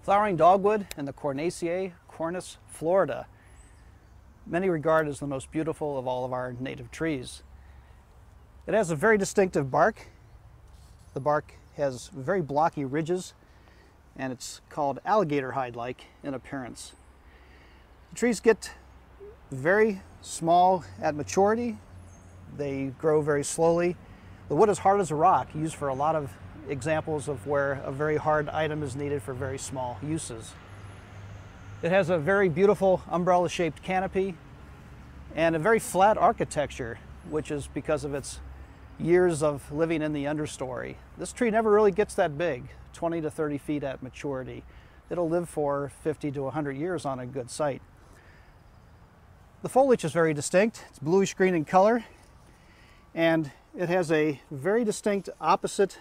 Flowering dogwood in the Cornaceae, Cornus, Florida. Many regard as the most beautiful of all of our native trees. It has a very distinctive bark. The bark has very blocky ridges, and it's called alligator hide-like in appearance. The trees get very small at maturity. They grow very slowly. The wood is hard as a rock, used for a lot of examples of where a very hard item is needed for very small uses. It has a very beautiful umbrella-shaped canopy and a very flat architecture, which is because of its years of living in the understory. This tree never really gets that big, 20 to 30 feet at maturity. It'll live for 50 to 100 years on a good site. The foliage is very distinct. It's bluish green in color, and it has a very distinct opposite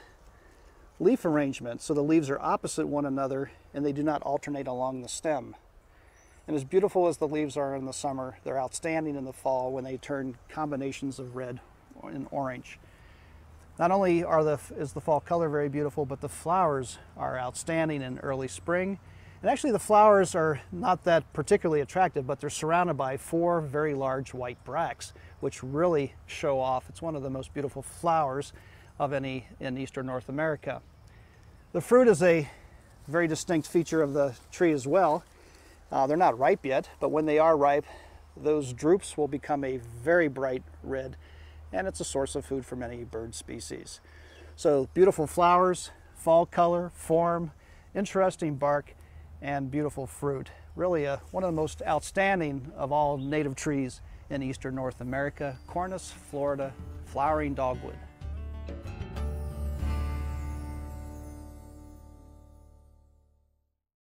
leaf arrangement. So the leaves are opposite one another and they do not alternate along the stem. And as beautiful as the leaves are in the summer, they're outstanding in the fall when they turn combinations of red and orange. Not only is the fall color very beautiful, but the flowers are outstanding in early spring. And actually the flowers are not that particularly attractive, but they're surrounded by 4 very large white bracts, which really show off. It's one of the most beautiful flowers of any in eastern North America. The fruit is a very distinct feature of the tree as well. They're not ripe yet, but when they are ripe, those drupes will become a very bright red, and it's a source of food for many bird species. So beautiful flowers, fall color, form, interesting bark, and beautiful fruit. Really one of the most outstanding of all native trees in eastern North America, Cornus, Florida, flowering dogwood.